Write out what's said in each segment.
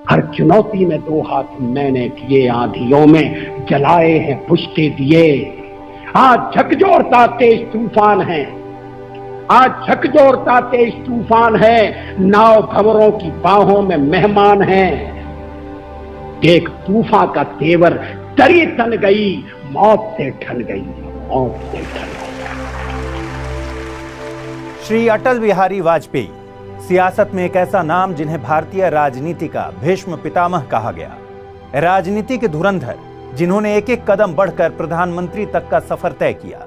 हर चुनौती में दो हाथ मैंने किए, आंधियों में जलाए हैं बुझते दिए। आज झकझोरता तेज तूफान है, आज झकझोरता तेज तूफान है, नाव भंवरों की बाहों में मेहमान है। देख तूफान का तेवर तरी तन गई, मौत से ठन गई, मौत से ठन गई। श्री अटल बिहारी वाजपेयी सियासत में एक ऐसा नाम जिन्हें भारतीय राजनीति का भीष्म पितामह कहा गया। राजनीति के धुरंधर जिन्होंने एक एक कदम बढ़कर प्रधानमंत्री तक का सफर तय किया।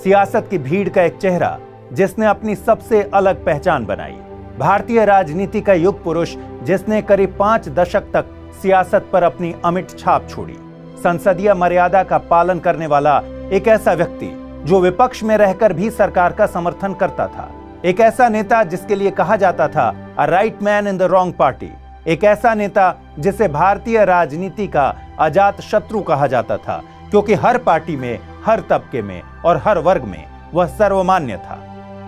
सियासत की भीड़ का एक चेहरा जिसने अपनी सबसे अलग पहचान बनाई। भारतीय राजनीति का युग पुरुष जिसने करीब 5 दशक तक सियासत पर अपनी अमिट छाप छोड़ी। संसदीय मर्यादा का पालन करने वाला एक ऐसा व्यक्ति जो विपक्ष में रहकर भी सरकार का समर्थन करता था। एक ऐसा नेता जिसके लिए कहा जाता था a right man in the wrong party. एक ऐसा नेता जिसे भारतीय राजनीति का अजात शत्रु कहा जाता था, क्योंकि हर पार्टी में, हर तबके में और हर वर्ग में वह सर्वमान्य था।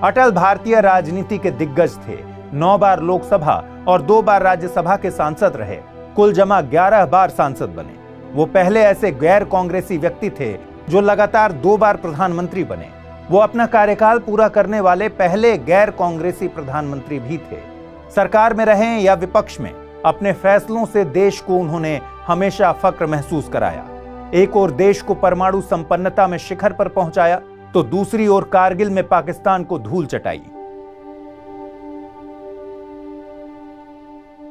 अटल भारतीय राजनीति के दिग्गज थे। 9 बार लोकसभा और 2 बार राज्यसभा के सांसद रहे। कुल जमा 11 बार सांसद बने। वो पहले ऐसे गैर कांग्रेसी व्यक्ति थे जो लगातार 2 बार प्रधानमंत्री बने। वो अपना कार्यकाल पूरा करने वाले पहले गैर कांग्रेसी प्रधानमंत्री भी थे। सरकार में रहें या विपक्ष में, अपने फैसलों से देश को उन्होंने हमेशा फक्र महसूस कराया। एक ओर देश को परमाणु संपन्नता में शिखर पर पहुंचाया, तो दूसरी ओर कारगिल में पाकिस्तान को धूल चटाई।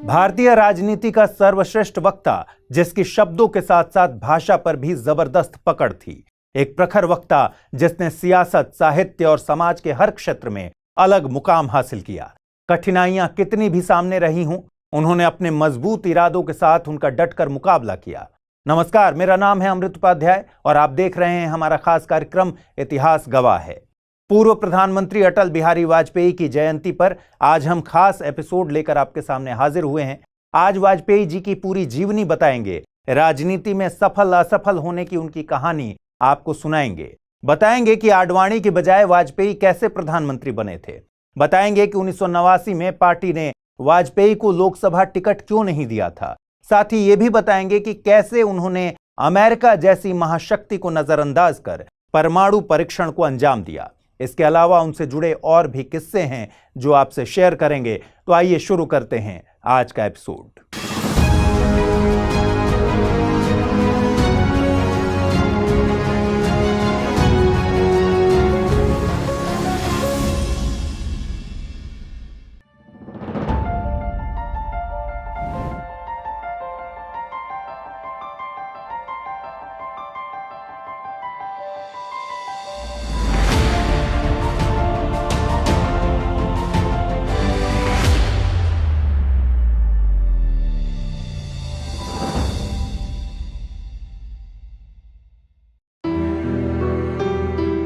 भारतीय राजनीति का सर्वश्रेष्ठ वक्ता जिसकी शब्दों के साथ साथ भाषा पर भी जबरदस्त पकड़ थी। एक प्रखर वक्ता जिसने सियासत, साहित्य और समाज के हर क्षेत्र में अलग मुकाम हासिल किया। कठिनाइयां कितनी भी सामने रही हों, उन्होंने अपने मजबूत इरादों के साथ उनका डटकर मुकाबला किया। नमस्कार, मेरा नाम है अमृत उपाध्याय और आप देख रहे हैं हमारा खास कार्यक्रम इतिहास गवाह है। पूर्व प्रधानमंत्री अटल बिहारी वाजपेयी की जयंती पर आज हम खास एपिसोड लेकर आपके सामने हाजिर हुए हैं। आज वाजपेयी जी की पूरी जीवनी बताएंगे, राजनीति में सफल असफल होने की उनकी कहानी आपको सुनाएंगे। बताएंगे कि आडवाणी के बजाय वाजपेयी कैसे प्रधानमंत्री बने थे। बताएंगे कि 1989 में पार्टी ने वाजपेयी को लोकसभा टिकट क्यों नहीं दिया था। साथ ही ये भी बताएंगे कि कैसे उन्होंने अमेरिका जैसी महाशक्ति को नजरअंदाज कर परमाणु परीक्षण को अंजाम दिया। इसके अलावा उनसे जुड़े और भी किस्से हैं जो आपसे शेयर करेंगे। तो आइए शुरू करते हैं आज का एपिसोड।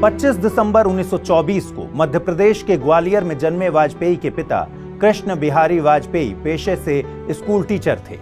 पच्चीस दिसंबर 1924 को मध्य प्रदेश के ग्वालियर में जन्मे वाजपेयी के पिता कृष्ण बिहारी वाजपेयी पेशे से स्कूल टीचर थे।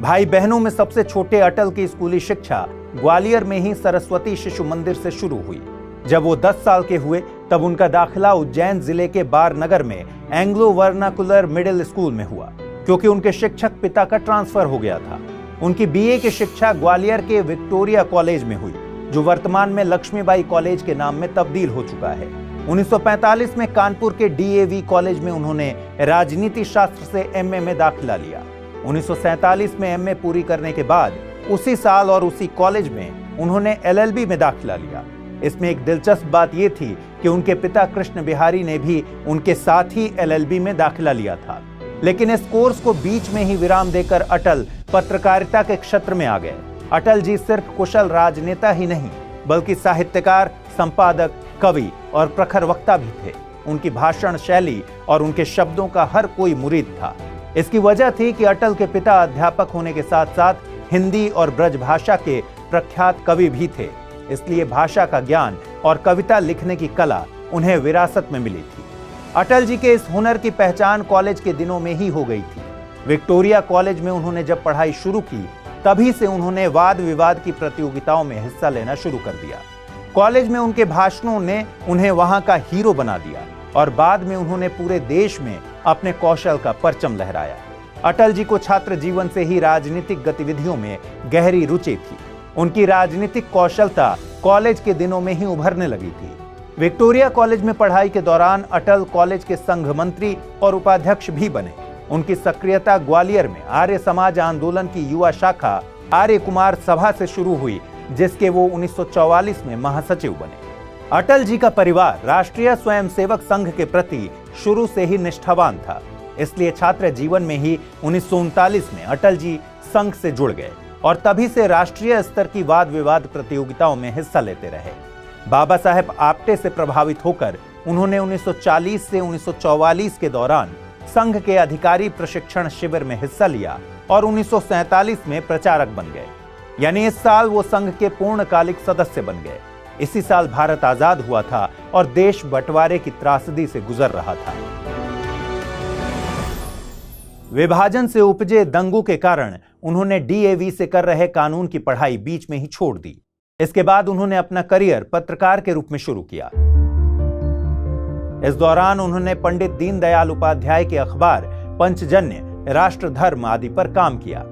भाई बहनों में सबसे छोटे अटल की स्कूली शिक्षा ग्वालियर में ही सरस्वती शिशु मंदिर से शुरू हुई। जब वो 10 साल के हुए तब उनका दाखिला उज्जैन जिले के बारनगर में एंग्लो वर्नाकुलर मिडिल स्कूल में हुआ, क्योंकि उनके शिक्षक पिता का ट्रांसफर हो गया था। उनकी बीए की शिक्षा ग्वालियर के विक्टोरिया कॉलेज में हुई, जो वर्तमान में लक्ष्मीबाई कॉलेज के नाम में तब्दील हो चुका है। 1945 में कानपुर के डीएवी कॉलेज में उन्होंने राजनीति शास्त्र से एमए में दाखिला लिया। 1947 में एमए पूरी करने के बाद उसी साल और उसी कॉलेज में उन्होंने एलएलबी में दाखिला लिया। इसमें एक दिलचस्प बात यह थी कि उनके पिता कृष्ण बिहारी ने भी उनके साथ ही एलएलबी में दाखिला लिया था। लेकिन इस कोर्स को बीच में ही विराम देकर अटल पत्रकारिता के क्षेत्र में आ गए। अटल जी सिर्फ कुशल राजनेता ही नहीं, बल्कि साहित्यकार, संपादक, कवि और प्रखर वक्ता भी थे। उनकी भाषण शैली और उनके शब्दों का हर कोई मुरीद था। इसकी वजह थी कि अटल के पिता अध्यापक होने के साथ साथ हिंदी और ब्रज भाषा के प्रख्यात कवि भी थे। इसलिए भाषा का ज्ञान और कविता लिखने की कला उन्हें विरासत में मिली थी। अटल जी के इस हुनर की पहचान कॉलेज के दिनों में ही हो गई थी। विक्टोरिया कॉलेज में उन्होंने जब पढ़ाई शुरू की, तभी से उन्होंने वाद विवाद की प्रतियोगिताओं में हिस्सा लेना शुरू कर दिया। कॉलेज में उनके भाषणों ने उन्हें वहां का हीरो बना दिया और बाद में उन्होंने पूरे देश में अपने कौशल का परचम लहराया। अटल जी को छात्र जीवन से ही राजनीतिक गतिविधियों में गहरी रुचि थी। उनकी राजनीतिक कौशलता कॉलेज के दिनों में ही उभरने लगी थी। विक्टोरिया कॉलेज में पढ़ाई के दौरान अटल कॉलेज के संघ मंत्री और उपाध्यक्ष भी बने। उनकी सक्रियता ग्वालियर में आर्य समाज आंदोलन की युवा शाखा आर्य कुमार सभा से शुरू हुई, जिसके वो 1944 में महासचिव बने। अटल जी का परिवार राष्ट्रीय स्वयंसेवक संघ के प्रति शुरू से ही निष्ठावान था, इसलिए छात्र जीवन में ही 1939 में अटल जी संघ से जुड़ गए और तभी से राष्ट्रीय स्तर की वाद विवाद प्रतियोगिताओं में हिस्सा लेते रहे। बाबा साहेब आप्टे से प्रभावित होकर उन्होंने 1940 से 1944 के दौरान संघ के अधिकारी प्रशिक्षण शिविर में हिस्सा लिया और 1947 में प्रचारक बन गए, यानी इस साल वो संघ के पूर्णकालिक सदस्य बन गए। इसी साल भारत आजाद हुआ था और देश बंटवारे की त्रासदी से गुजर रहा था। विभाजन से उपजे दंगों के कारण उन्होंने डीएवी से कर रहे कानून की पढ़ाई बीच में ही छोड़ दी। इसके बाद उन्होंने अपना करियर पत्रकार के रूप में शुरू किया। इस दौरान उन्होंने पंडित दीनदयाल उपाध्याय के अखबार पंचजन्य, राष्ट्र धर्म आदि पर काम किया,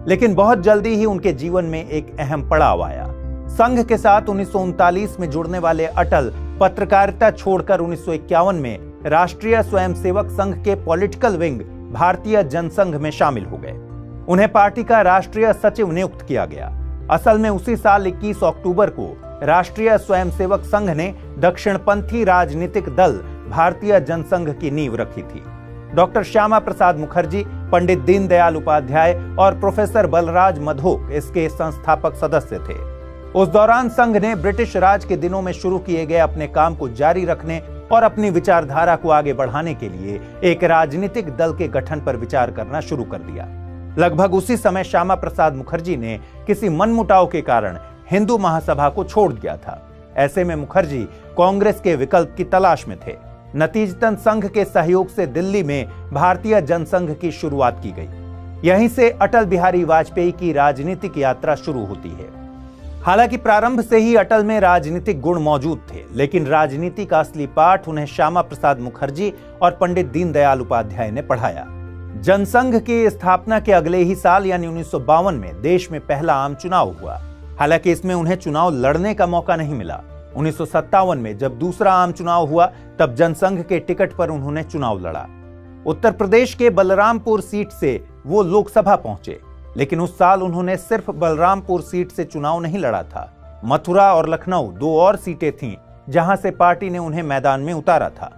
लेकिन बहुत जल्दी ही उनके जीवन में एक अहम पड़ाव आया। संघ के साथ 1939 में जुड़ने वाले अटल पत्रकारिता छोड़कर 1951 में राष्ट्रीय स्वयंसेवक संघ के पॉलिटिकल विंग भारतीय जनसंघ में शामिल हो गए। उन्हें पार्टी का राष्ट्रीय सचिव नियुक्त किया गया। असल में उसी साल 21 अक्टूबर को राष्ट्रीय स्वयंसेवक संघ ने दक्षिणपंथी राजनीतिक दल भारतीय जनसंघ की नींव रखी थी। डॉक्टर श्यामा प्रसाद मुखर्जी, पंडित दीनदयाल उपाध्याय और प्रोफेसर बलराज मधोक इसके संस्थापक सदस्य थे। उस दौरान संघ ने ब्रिटिश राज के दिनों में शुरू किए गए अपने काम को जारी रखने और अपनी विचारधारा को आगे बढ़ाने के लिए एक राजनीतिक दल के गठन पर विचार करना शुरू कर दिया। लगभग उसी समय श्यामा प्रसाद मुखर्जी ने किसी मनमुटाव के कारण हिंदू महासभा को छोड़ दिया था। ऐसे में मुखर्जी कांग्रेस के विकल्प की तलाश में थे। नतीजतन संघ के सहयोग से दिल्ली में भारतीय जनसंघ की शुरुआत की गई। यहीं से अटल बिहारी वाजपेयी की राजनीतिक यात्रा शुरू होती है। हालांकि प्रारंभ से ही अटल में राजनीतिक गुण मौजूद थे, लेकिन राजनीति का असली पाठ उन्हें श्यामा प्रसाद मुखर्जी और पंडित दीनदयाल उपाध्याय ने पढ़ाया। जनसंघ की स्थापना के अगले ही साल यानी 1952 में देश में पहला आम चुनाव हुआ। हालांकि इसमें उन्हें चुनाव लड़ने का मौका नहीं मिला। 1957 में जब दूसरा आम चुनाव हुआ, तब जनसंघ के टिकट पर उन्होंने चुनाव लड़ा। उत्तर प्रदेश के बलरामपुर सीट से वो लोकसभा पहुंचे, लेकिन उस साल उन्होंने सिर्फ बलरामपुर सीट से चुनाव नहीं लड़ा था। मथुरा और लखनऊ दो और सीटें थीं, जहां से पार्टी ने उन्हें मैदान में उतारा था।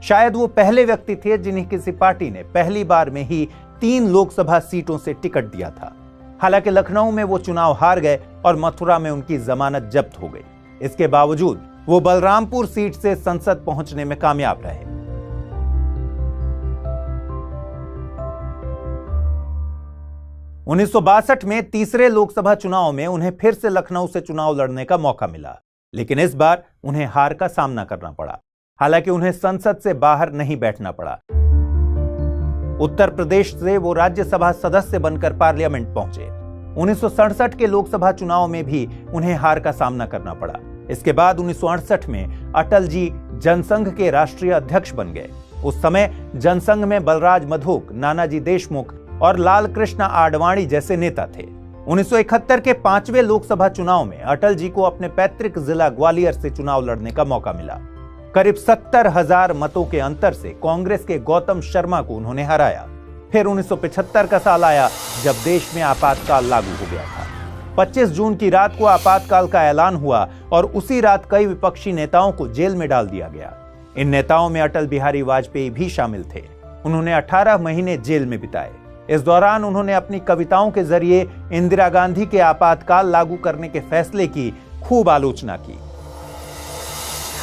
शायद वो पहले व्यक्ति थे जिन्हें किसी पार्टी ने पहली बार में ही 3 लोकसभा सीटों से टिकट दिया था। हालांकि लखनऊ में वो चुनाव हार गए और मथुरा में उनकी जमानत जब्त हो गई। इसके बावजूद वो बलरामपुर सीट से संसद पहुंचने में कामयाब रहे। उन्नीस 1962 में तीसरे लोकसभा चुनाव में उन्हें फिर से लखनऊ से चुनाव लड़ने का मौका मिला, लेकिन इस बार उन्हें हार का सामना करना पड़ा। हालांकि उन्हें संसद से बाहर नहीं बैठना पड़ा। उत्तर प्रदेश से वो राज्यसभा सदस्य बनकर पार्लियामेंट पहुंचे। 1967 के लोकसभा चुनाव में भी उन्हें हार का सामना करना पड़ा। इसके बाद 1968 में अटल जी जनसंघ के राष्ट्रीय अध्यक्ष बन गए। उस समय जनसंघ में बलराज मधोक, नानाजी देशमुख और लाल कृष्ण आडवाणी जैसे नेता थे। 1971 के 5वें लोकसभा चुनाव में अटल जी को अपने पैतृक जिला ग्वालियर से चुनाव लड़ने का मौका मिला। करीब 70,000 मतों के अंतर से कांग्रेस के गौतम शर्मा को उन्होंने हराया। फिर 1975 का साल आया जब देश में आपातकाल लागू हो गया था। 25 जून की रात को आपातकाल का ऐलान हुआ और उसी रात कई विपक्षी नेताओं को जेल में डाल दिया गया। इन नेताओं में अटल बिहारी वाजपेयी भी शामिल थे। उन्होंने 18 महीने जेल में बिताए। इस दौरान उन्होंने अपनी कविताओं के जरिए इंदिरा गांधी के आपातकाल लागू करने के फैसले की खूब आलोचना की।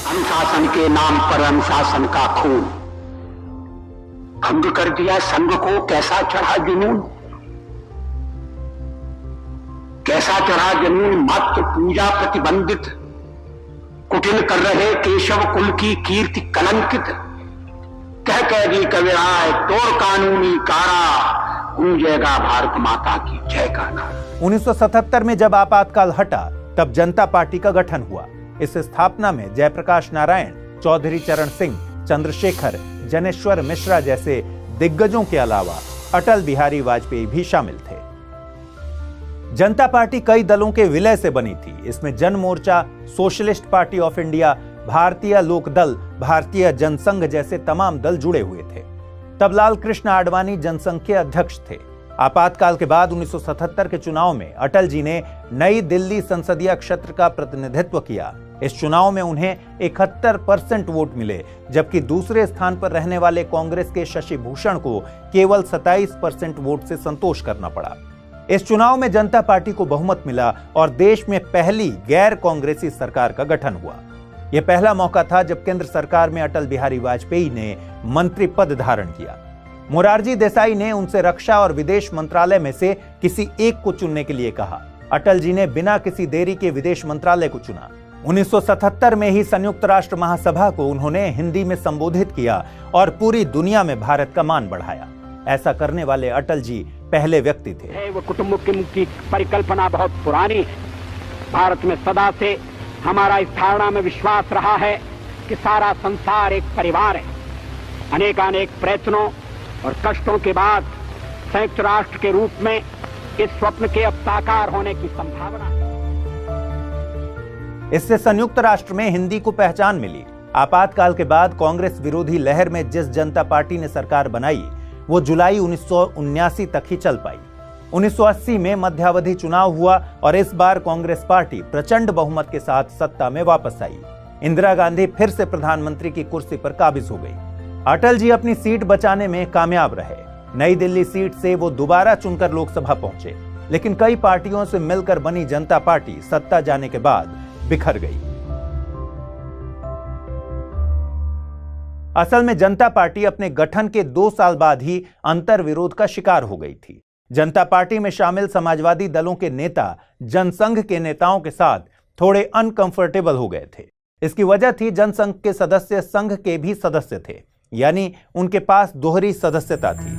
अनुशासन के नाम पर अनुशासन का खून, भंग कर दिया संघ को, कैसा चढ़ा जुनून, कैसा चढ़ा जुनून, मत पूजा प्रतिबंधित, कुटिल कर रहे केशव कुल की कीर्ति कलंकित, कह दी कविराय तोड़ कानूनी कारा, गूंजेगा भारत माता की जय का नारा। 1977 में जब आपातकाल हटा, तब जनता पार्टी का गठन हुआ। इस स्थापना में जयप्रकाश नारायण, चौधरी चरण सिंह, चंद्रशेखर, जनेश्वर मिश्रा जैसे दिग्गजों के अलावा अटल बिहारी वाजपेयी भी शामिल थे। जनता पार्टी कई दलों के विलय से बनी थी। इसमें जन मोर्चा, सोशलिस्ट पार्टी ऑफ इंडिया, भारतीय लोक दल, भारतीय जनसंघ जैसे तमाम दल जुड़े हुए थे। तब लाल कृष्ण आडवाणी जनसंघ के अध्यक्ष थे। आपातकाल के बाद 1977 के चुनाव में अटल जी ने नई दिल्ली संसदीय क्षेत्र का प्रतिनिधित्व किया। इस चुनाव में उन्हें 71% वोट मिले, जबकि दूसरे स्थान पर रहने वाले कांग्रेस के शशि भूषण को केवल 27% वोट से संतोष करना पड़ा। इस चुनाव में जनता पार्टी को बहुमत मिला और देश में पहली गैर कांग्रेसी सरकार का गठन हुआ। यह पहला मौका था जब केंद्र सरकार में अटल बिहारी वाजपेयी ने मंत्री पद धारण किया। मोरारजी देसाई ने उनसे रक्षा और विदेश मंत्रालय में से किसी एक को चुनने के लिए कहा। अटल जी ने बिना किसी देरी के विदेश मंत्रालय को चुना। 1977 में ही संयुक्त राष्ट्र महासभा को उन्होंने हिंदी में संबोधित किया और पूरी दुनिया में भारत का मान बढ़ाया। ऐसा करने वाले अटल जी पहले व्यक्ति थे। वो कुटुंबकम की परिकल्पना बहुत पुरानी है। भारत में सदा से हमारा इस धारणा में विश्वास रहा है कि सारा संसार एक परिवार है। अनेकानेक प्रयत्नों और कष्टों के बाद संयुक्त राष्ट्र के रूप में इस स्वप्न के अब साकार होने की संभावना है। इससे संयुक्त राष्ट्र में हिंदी को पहचान मिली। आपातकाल के बाद कांग्रेस विरोधी लहर में जिस जनता पार्टी ने सरकार बनाई वो जुलाई 1979 तक ही चल पाई। 1980 में मध्यावधि चुनाव हुआ और इस बार कांग्रेस पार्टी प्रचंड बहुमत के साथ सत्ता में वापस आई। इंदिरा गांधी फिर से प्रधानमंत्री की कुर्सी पर काबिज हो गई। अटल जी अपनी सीट बचाने में कामयाब रहे। नई दिल्ली सीट से वो दोबारा चुनकर लोकसभा पहुंचे, लेकिन कई पार्टियों से मिलकर बनी जनता पार्टी सत्ता जाने के बाद बिखर गई। असल में जनता पार्टी अपने गठन के 2 साल बाद ही अंतर्विरोध का शिकार हो गई थी। जनता पार्टी में शामिल समाजवादी दलों के नेता जनसंघ के नेताओं के साथ थोड़े अनकंफर्टेबल हो गए थे। इसकी वजह थी जनसंघ के सदस्य संघ के भी सदस्य थे, यानी उनके पास दोहरी सदस्यता थी।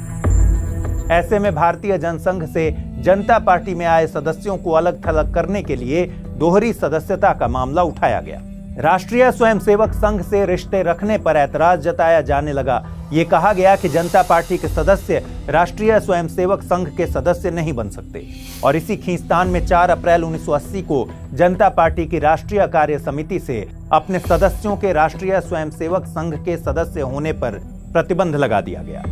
ऐसे में भारतीय जनसंघ से जनता पार्टी में आए सदस्यों को अलग थलग करने के लिए दोहरी सदस्यता का मामला उठाया गया। राष्ट्रीय स्वयंसेवक संघ से रिश्ते रखने पर ऐतराज जताया जाने लगा। ये कहा गया कि जनता पार्टी के सदस्य राष्ट्रीय स्वयंसेवक संघ के सदस्य नहीं बन सकते। और इसी खींचतान में 4 अप्रैल 1980 को जनता पार्टी की राष्ट्रीय कार्य समिति से अपने सदस्यों के राष्ट्रीय स्वयंसेवक संघ के सदस्य होने पर प्रतिबंध लगा दिया गया।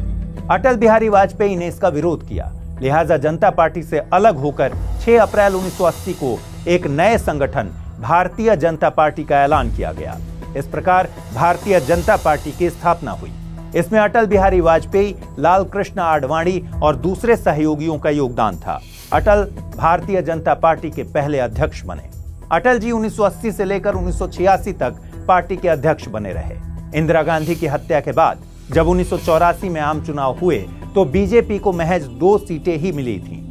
अटल बिहारी वाजपेयी ने इसका विरोध किया, लिहाजा जनता पार्टी से अलग होकर 6 अप्रैल 1980 को एक नए संगठन भारतीय जनता पार्टी का ऐलान किया गया। इस प्रकार भारतीय जनता पार्टी की स्थापना हुई। इसमें अटल बिहारी वाजपेयी, लाल कृष्ण आडवाणी और दूसरे सहयोगियों का योगदान था। अटल भारतीय जनता पार्टी के पहले अध्यक्ष बने। अटल जी 1980 से लेकर 1986 तक पार्टी के अध्यक्ष बने रहे। इंदिरा गांधी की हत्या के बाद जब 1984 में आम चुनाव हुए तो बीजेपी को महज 2 सीटें ही मिली थीं।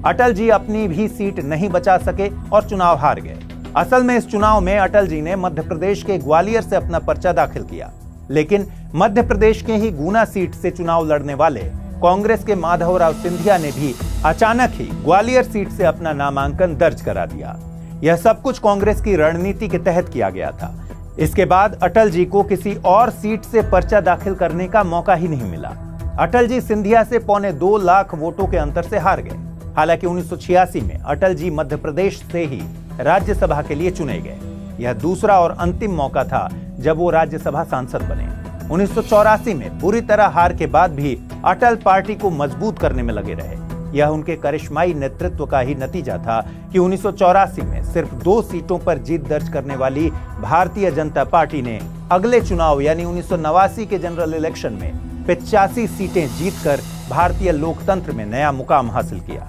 अटल जी अपनी भी सीट नहीं बचा सके और चुनाव हार गए। असल में इस चुनाव में अटल जी ने मध्य प्रदेश के ग्वालियर से अपना पर्चा दाखिल किया, लेकिन मध्य प्रदेश के ही गुना सीट से चुनाव लड़ने वाले कांग्रेस के माधवराव सिंधिया ने भी अचानक ही ग्वालियर सीट से अपना नामांकन दर्ज करा दिया। यह सब कुछ कांग्रेस की रणनीति के तहत किया गया था। इसके बाद अटल जी को किसी और सीट से पर्चा दाखिल करने का मौका ही नहीं मिला। अटल जी सिंधिया से 2.25 लाख वोटों के अंतर से हार गए। हालांकि 1986 में अटल जी मध्य प्रदेश से ही राज्यसभा के लिए चुने गए। यह दूसरा और अंतिम मौका था जब वो राज्यसभा सांसद बने। 1984 में बुरी तरह हार के बाद भी अटल पार्टी को मजबूत करने में लगे रहे। यह उनके करिश्माई नेतृत्व का ही नतीजा था कि 1984 में सिर्फ 2 सीटों पर जीत दर्ज करने वाली भारतीय जनता पार्टी ने अगले चुनाव यानी 1989 के जनरल इलेक्शन में 85 सीटें जीतकर भारतीय लोकतंत्र में नया मुकाम हासिल किया।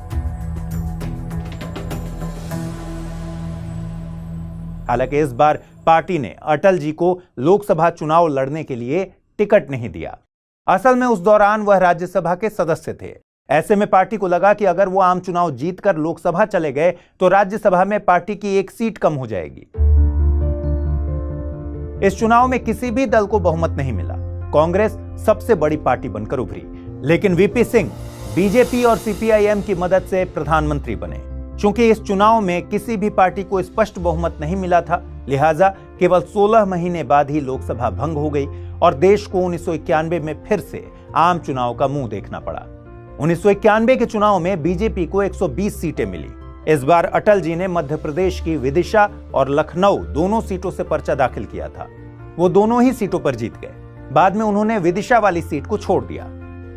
हालांकि इस बार पार्टी ने अटल जी को लोकसभा चुनाव लड़ने के लिए टिकट नहीं दिया। असल में उस दौरान वह राज्यसभा के सदस्य थे। ऐसे में पार्टी को लगा कि अगर वो आम चुनाव जीतकर लोकसभा चले गए तो राज्यसभा में पार्टी की 1 सीट कम हो जाएगी। इस चुनाव में किसी भी दल को बहुमत नहीं मिला। कांग्रेस सबसे बड़ी पार्टी बनकर उभरी, लेकिन वीपी सिंह बीजेपी और सीपीआईएम की मदद से प्रधानमंत्री बने। चूंकि इस चुनाव में किसी भी पार्टी को स्पष्ट बहुमत नहीं मिला था, लिहाजा केवल 16 महीने बाद ही लोकसभा भंग हो गई और देश को 1991 में फिर से आम चुनाव का मुंह देखना पड़ा। 1991 के चुनाव में बीजेपी को 120 सीटें मिली। इस बार अटल जी ने मध्य प्रदेश की विदिशा और लखनऊ दोनों सीटों से पर्चा दाखिल किया था। वो दोनों ही सीटों पर जीत गए। बाद में उन्होंने विदिशा वाली सीट को छोड़ दिया।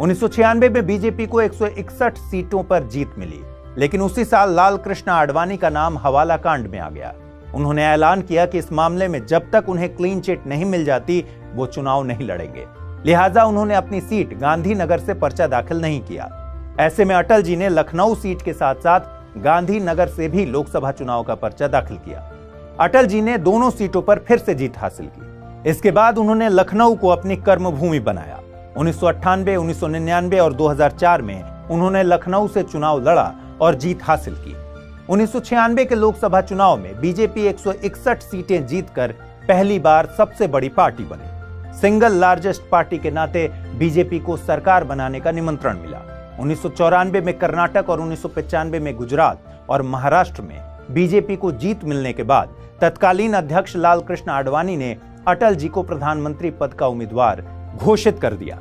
1996 में बीजेपी को 161 सीटों पर जीत मिली, लेकिन उसी साल लाल कृष्ण आडवाणी का नाम हवाला कांड में आ गया। उन्होंने ऐलान किया कि इस मामले में जब तक उन्हें क्लीन चिट नहीं मिल जाती वो चुनाव नहीं लड़ेंगे। लिहाजा उन्होंने अपनी सीट गांधीनगर से पर्चा दाखिल नहीं किया। ऐसे में अटल जी ने लखनऊ सीट के साथ साथ गांधीनगर से भी लोकसभा चुनाव का पर्चा दाखिल किया। अटल जी ने दोनों सीटों पर फिर से जीत हासिल की। इसके बाद उन्होंने लखनऊ को अपनी कर्मभूमि बनाया। 1998, 1999 और 2004 में उन्होंने लखनऊ से चुनाव लड़ा और जीत हासिल की। 1996 के लोकसभा चुनाव में बीजेपी 161 सीटें जीतकर पहली बार सबसे बड़ी पार्टी बनी। सिंगल लार्जेस्ट पार्टी के नाते बीजेपी को सरकार बनाने का निमंत्रण मिला। 1994 में कर्नाटक और 1995 में गुजरात और महाराष्ट्र में बीजेपी को जीत मिलने के बाद तत्कालीन अध्यक्ष लाल कृष्ण आडवाणी ने अटल जी को प्रधानमंत्री पद का उम्मीदवार घोषित कर दिया।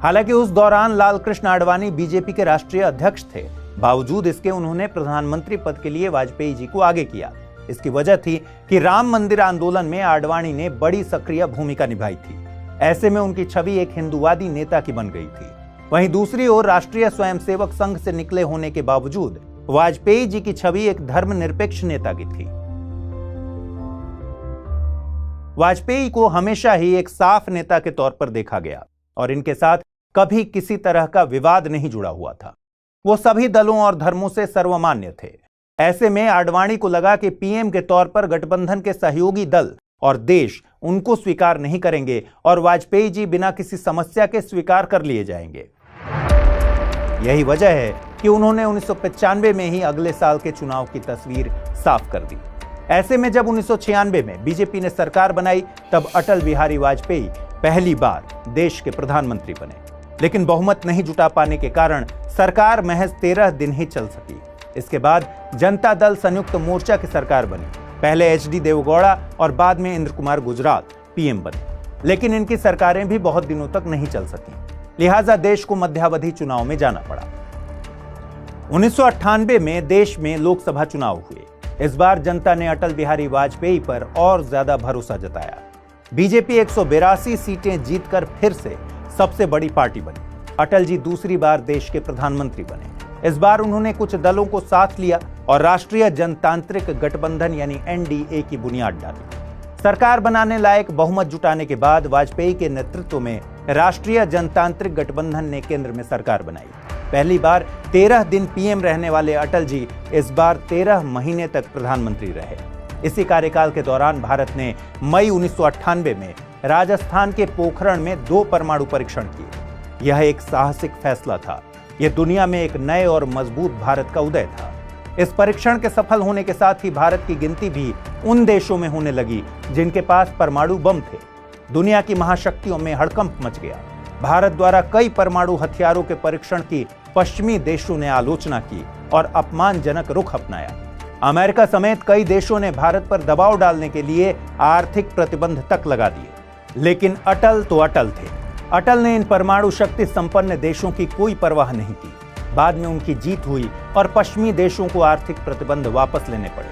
हालांकि उस दौरान लाल कृष्ण आडवाणी बीजेपी के राष्ट्रीय अध्यक्ष थे। बावजूद इसके उन्होंने प्रधानमंत्री पद के लिए वाजपेयी जी को आगे किया। इसकी वजह थी कि राम मंदिर आंदोलन में आडवाणी ने बड़ी सक्रिय भूमिका निभाई थी। ऐसे में उनकी छवि एक हिंदूवादी नेता की बन गई थी। वहीं दूसरी ओर राष्ट्रीय स्वयंसेवक संघ से निकले होने के बावजूद वाजपेयी जी की छवि एक धर्मनिरपेक्ष नेता की थी। वाजपेयी को हमेशा ही एक साफ नेता के तौर पर देखा गया और इनके साथ कभी किसी तरह का विवाद नहीं जुड़ा हुआ था। वो सभी दलों और धर्मों से सर्वमान्य थे। ऐसे में आडवाणी को लगा कि पीएम के तौर पर गठबंधन के सहयोगी दल और देश उनको स्वीकार नहीं करेंगे और वाजपेयी जी बिना किसी समस्या के स्वीकार कर लिए जाएंगे। यही वजह है कि उन्होंने 1995 में ही अगले साल के चुनाव की तस्वीर साफ कर दी। ऐसे में जब 1996 में बीजेपी ने सरकार बनाई तब अटल बिहारी वाजपेयी पहली बार देश के प्रधानमंत्री बने, लेकिन बहुमत नहीं जुटा पाने के कारण सरकार महज 13 दिन ही चल सकी। इसके बाद जनता दल संयुक्त मोर्चा की सरकार बनी। पहले एचडी देवगौड़ा और बाद में इंद्र कुमार गुजराल पीएम बने, लेकिन इनकी सरकारें भी बहुत दिनों तक नहीं चल सकी। लिहाजा देश को मध्यावधि चुनाव में जाना पड़ा। 1998 में देश में लोकसभा चुनाव हुए। इस बार जनता ने अटल बिहारी वाजपेयी पर और ज्यादा भरोसा जताया। बीजेपी 182 सीटें जीतकर फिर से सबसे बड़ी पार्टी बनी। अटल जी दूसरी बार देश के प्रधानमंत्री बने। इस बार उन्होंने कुछ दलों को साथ लिया और राष्ट्रीय जनतांत्रिक गठबंधन यानी एनडीए की बुनियाद डाली। सरकार बनाने लायक बहुमत जुटाने के बाद वाजपेयी के नेतृत्व में राष्ट्रीय जनतांत्रिक गठबंधन ने केंद्र में सरकार बनाई। पहली बार 13 दिन पीएम रहने वाले अटल जी इस बार 13 महीने तक प्रधानमंत्री रहे। इसी कार्यकाल के दौरान भारत ने मई 1998 में राजस्थान के पोखरण में 2 परमाणु परीक्षण किए। यह एक साहसिक फैसला था। यह दुनिया में एक नए और मजबूत भारत का उदय था। इस परीक्षण के सफल होने के साथ ही भारत की गिनती भी उन देशों में होने लगी जिनके पास परमाणु बम थे। दुनिया की महाशक्तियों में हड़कंप मच गया। भारत द्वारा कई परमाणु हथियारों के परीक्षण की पश्चिमी देशों ने आलोचना की और अपमानजनक रुख अपनाया। अमेरिका समेत कई देशों ने भारत पर दबाव डालने के लिए आर्थिक प्रतिबंध तक लगा दिए। लेकिन अटल तो अटल थे। अटल ने इन परमाणु शक्ति संपन्न देशों की कोई परवाह नहीं की। बाद में उनकी जीत हुई और पश्चिमी देशों को आर्थिक प्रतिबंध वापस लेने पड़े।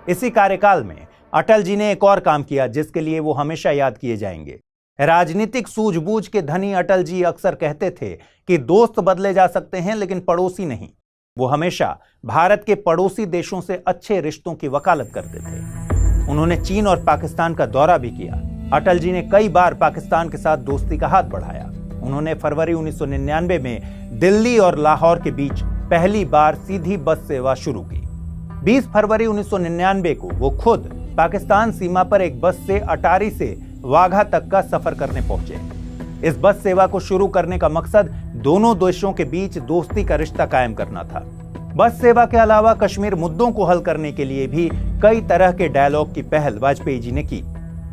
इसी कार्यकाल में अटल जी ने एक और काम किया जिसके लिए वो हमेशा याद किए जाएंगे। राजनीतिक सूझबूझ के धनी अटल जी अक्सर कहते थे कि दोस्त बदले जा सकते हैं लेकिन पड़ोसी नहीं। वो हमेशा भारत के पड़ोसी देशों से अच्छे रिश्तों की वकालत करते थे। उन्होंने चीन और पाकिस्तान का दौरा भी किया। अटल जी ने कई बार पाकिस्तान के साथ दोस्ती का हाथ बढ़ाया। उन्होंने फरवरी 1999 में दिल्ली और लाहौर के बीच पहली बार सीधी बस सेवा शुरू की। 20 फरवरी 1999 को वो खुद पाकिस्तान सीमा पर एक बस से अटारी से वाघा तक का सफर करने पहुंचे। इस बस सेवा को शुरू करने का मकसद दोनों देशों के बीच दोस्ती का रिश्ता कायम करना था। बस सेवा के अलावा कश्मीर मुद्दों को हल करने के लिए भी कई तरह के डायलॉग की पहल वाजपेयी जी ने की।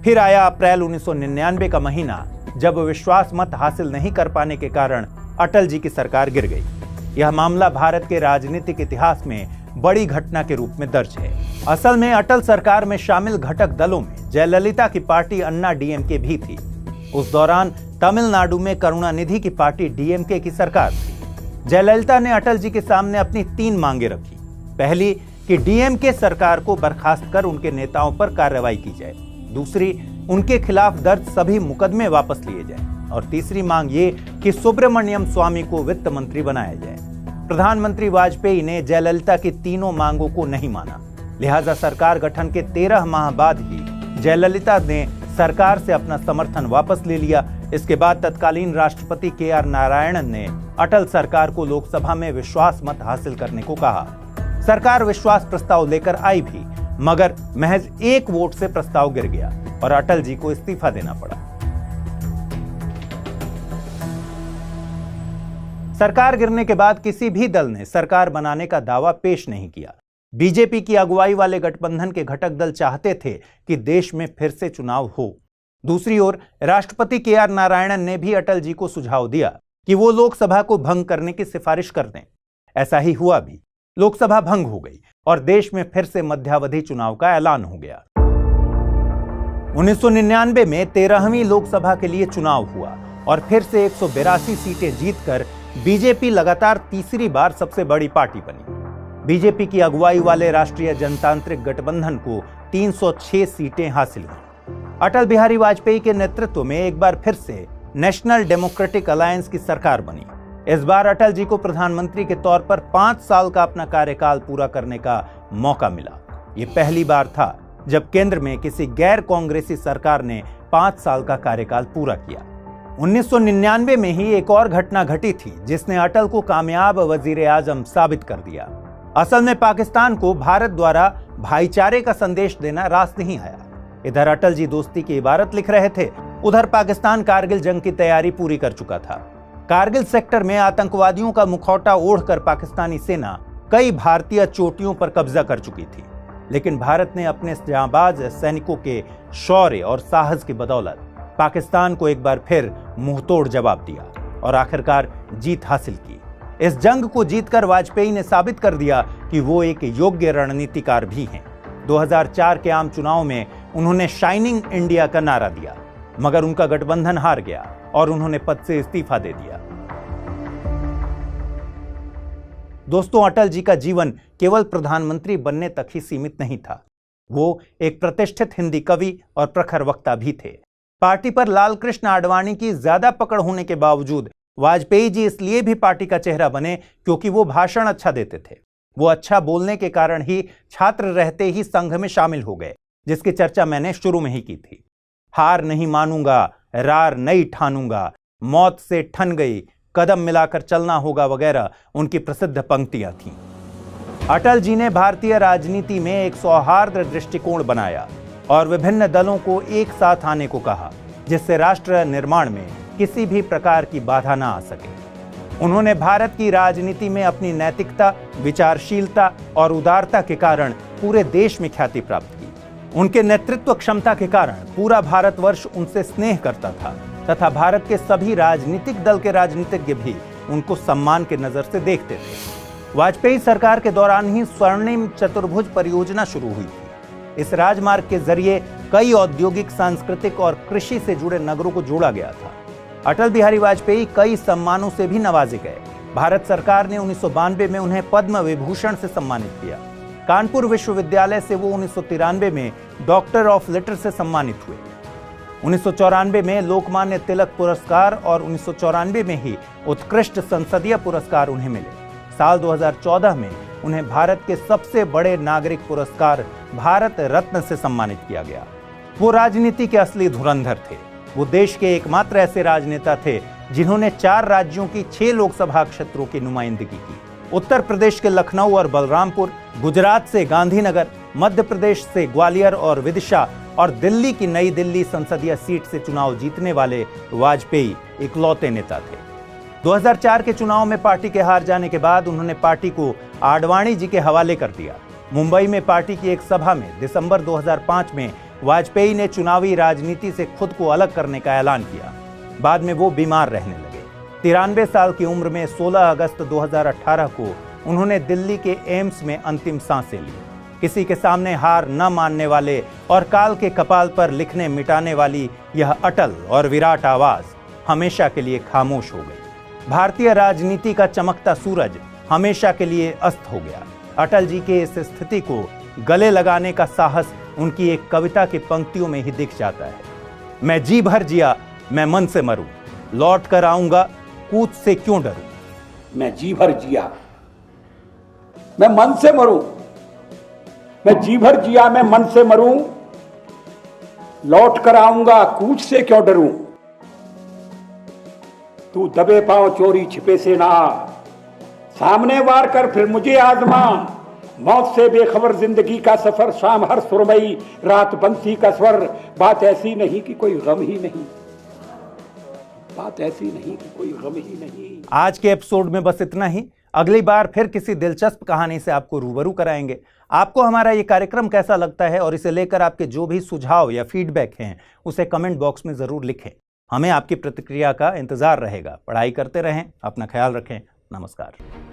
फिर आया अप्रैल 1999 का महीना, जब विश्वास मत हासिल नहीं कर पाने के कारण अटल जी की सरकार गिर गई। यह मामला भारत के राजनीतिक इतिहास में बड़ी घटना के रूप में दर्ज है। असल में अटल सरकार में शामिल घटक दलों में जयललिता की पार्टी अन्ना डीएमके भी थी। उस दौरान तमिलनाडु में करुणानिधि की पार्टी डीएमके की सरकार थी। जयललिता ने अटल जी के सामने अपनी 3 मांगे रखी। पहली कि डीएमके सरकार को बर्खास्त कर उनके नेताओं पर कार्रवाई की जाए। दूसरी, उनके खिलाफ दर्ज सभी मुकदमे वापस लिए जाएं। और तीसरी मांग ये कि सुब्रमण्यम स्वामी को वित्त मंत्री बनाया जाए। प्रधानमंत्री वाजपेयी ने जयललिता की तीनों मांगों को नहीं माना, लिहाजा सरकार गठन के 13 माह बाद ही जयललिता ने सरकार से अपना समर्थन वापस ले लिया। इसके बाद तत्कालीन राष्ट्रपति के.आर. नारायणन ने अटल सरकार को लोकसभा में विश्वास मत हासिल करने को कहा। सरकार विश्वास प्रस्ताव लेकर आई भी, मगर महज 1 वोट से प्रस्ताव गिर गया और अटल जी को इस्तीफा देना पड़ा। सरकार गिरने के बाद किसी भी दल ने सरकार बनाने का दावा पेश नहीं किया। बीजेपी की अगुवाई वाले गठबंधन के घटक दल चाहते थे कि देश में फिर से चुनाव हो। दूसरी ओर राष्ट्रपति के.आर. नारायणन ने भी अटल जी को सुझाव दिया कि वो लोकसभा को भंग करने की सिफारिश कर दें। ऐसा ही हुआ भी। लोकसभा भंग हो गई और देश में फिर से मध्यावधि चुनाव का ऐलान हो गया। 1999 में 13वीं लोकसभा के लिए चुनाव हुआ और फिर से 182 सीटें जीतकर बीजेपी लगातार तीसरी बार सबसे बड़ी पार्टी बनी। बीजेपी की अगुवाई वाले राष्ट्रीय जनतांत्रिक गठबंधन को 306 सीटें हासिल हुई। अटल बिहारी वाजपेयी के नेतृत्व में एक बार फिर से नेशनल डेमोक्रेटिक अलायंस की सरकार बनी। इस बार अटल जी को प्रधानमंत्री के तौर पर 5 साल का अपना कार्यकाल पूरा करने का मौका मिला। ये पहली बार था जब केंद्र में किसी गैर कांग्रेसी सरकार ने 5 साल का कार्यकाल पूरा किया। 1999 में ही एक और घटना घटी थी जिसने अटल को कामयाब वजीर आजम साबित कर दिया। असल में पाकिस्तान को भारत द्वारा भाईचारे का संदेश देना रास नहीं आया। इधर अटल जी दोस्ती की इबारत लिख रहे थे, उधर पाकिस्तान कारगिल जंग की तैयारी पूरी कर चुका था। कारगिल सेक्टर में आतंकवादियों का मुखौटा ओढ़कर पाकिस्तानी सेना कई भारतीय चोटियों पर कब्जा कर चुकी थी, लेकिन भारत ने अपने जांबाज सैनिकों के शौर्य और साहस की बदौलत पाकिस्तान को एक बार फिर मुंहतोड़ जवाब दिया और आखिरकार जीत हासिल की। इस जंग को जीतकर वाजपेयी ने साबित कर दिया कि वो एक योग्य रणनीतिकार भी हैं। 2004 के आम चुनाव में उन्होंने शाइनिंग इंडिया का नारा दिया, मगर उनका गठबंधन हार गया और उन्होंने पद से इस्तीफा दे दिया। दोस्तों, अटल जी का जीवन केवल प्रधानमंत्री बनने तक ही सीमित नहीं था। वो एक प्रतिष्ठित हिंदी कवि और प्रखर वक्ता भी थे। पार्टी पर लाल कृष्ण आडवाणी की ज्यादा पकड़ होने के बावजूद वाजपेयी जी इसलिए भी पार्टी का चेहरा बने क्योंकि वो भाषण अच्छा देते थे। वो अच्छा बोलने के कारण ही छात्र रहते ही संघ में शामिल हो गए, जिसकी चर्चा मैंने शुरू में ही की थी। हार नहीं मानूंगा, रार नहीं ठानूंगा, मौत से ठन गई, कदम मिलाकर चलना होगा वगैरह उनकी प्रसिद्ध पंक्तियां थीं। अटल जी ने भारतीय राजनीति में एक सौहार्द दृष्टिकोण बनाया और विभिन्न दलों को एक साथ आने को कहा, जिससे राष्ट्र निर्माण में किसी भी प्रकार की बाधा ना आ सके। उन्होंने भारत की राजनीति में अपनी नैतिकता, विचारशीलता और उदारता के कारण पूरे देश में ख्याति प्राप्त की। उनके नेतृत्व क्षमता के कारण पूरा भारतवर्ष उनसे स्नेह करता था तथा भारत के सभी राजनीतिक दल के राजनीतिज्ञ भी उनको सम्मान के नजर से देखते थे। वाजपेयी सरकार के दौरान ही स्वर्णिम चतुर्भुज परियोजना शुरू हुई थी। इस राजमार्ग के जरिए कई औद्योगिक, सांस्कृतिक और कृषि से जुड़े नगरों को जोड़ा गया था। अटल बिहारी वाजपेयी कई सम्मानों से भी नवाजे गए। भारत सरकार ने 1992 में उन्हें पद्म विभूषण से सम्मानित किया। कानपुर विश्वविद्यालय से वो 1993 में डॉक्टर ऑफ लिटर से सम्मानित हुए। 1994 में लोकमान्य तिलक पुरस्कार और 1994 में ही उत्कृष्ट संसदीय पुरस्कार उन्हें मिले। साल 2014 में उन्हें भारत के सबसे बड़े नागरिक पुरस्कार भारत रत्न से सम्मानित किया गया। वो राजनीति के असली धुरंधर थे। वो देश के एकमात्र ऐसे राजनेता थे जिन्होंने 4 राज्यों की 6 लोकसभा क्षेत्रों की नुमाइंदगी की। उत्तर प्रदेश के लखनऊ और बलरामपुर, गुजरात से गांधीनगर, मध्य प्रदेश से ग्वालियर और विदिशा और दिल्ली की नई दिल्ली संसदीय सीट से चुनाव जीतने वाले वाजपेयी इकलौते नेता थे। 2004 के चुनाव में पार्टी के हार जाने के बाद उन्होंने पार्टी को आडवाणी जी के हवाले कर दिया। मुंबई में पार्टी की एक सभा में दिसंबर 2005 में वाजपेयी ने चुनावी राजनीति से खुद को अलग करने का ऐलान किया। बाद में वो बीमार रहने लगे। 93 साल की उम्र में 16 अगस्त 2018 को उन्होंने दिल्ली के एम्स में अंतिम सांसें ली। किसी के सामने हार न मानने वाले और काल के कपाल पर लिखने मिटाने वाली यह अटल और विराट आवाज हमेशा के लिए खामोश हो गई। भारतीय राजनीति का चमकता सूरज हमेशा के लिए अस्त हो गया। अटल जी के इस स्थिति को गले लगाने का साहस उनकी एक कविता की पंक्तियों में ही दिख जाता है। मैं जी भर जिया, मैं मन से मरूं, लौट कर आऊंगा, कूच से क्यों डरूं। मैं जी भर जिया, मैं मन से मरूं, मैं जी भर जिया, मैं मन से मरूं, लौट कर आऊंगा, कूच से क्यों डरूं। तू दबे पांव चोरी छिपे से ना, सामने वार कर फिर मुझे आजमा। मौत से बेखबर जिंदगी का सफर, शाम हर सुरमई रात बंसी का स्वर। बात ऐसी नहीं कि कोई गम ही नहीं, बात ऐसी नहीं कि कोई गम ही नहीं। आज के एपिसोड में बस इतना ही। अगली बार फिर किसी दिलचस्प कहानी से आपको रूबरू कराएंगे। आपको हमारा ये कार्यक्रम कैसा लगता है और इसे लेकर आपके जो भी सुझाव या फीडबैक हैं उसे कमेंट बॉक्स में जरूर लिखें। हमें आपकी प्रतिक्रिया का इंतजार रहेगा। पढ़ाई करते रहें, अपना ख्याल रखें। नमस्कार।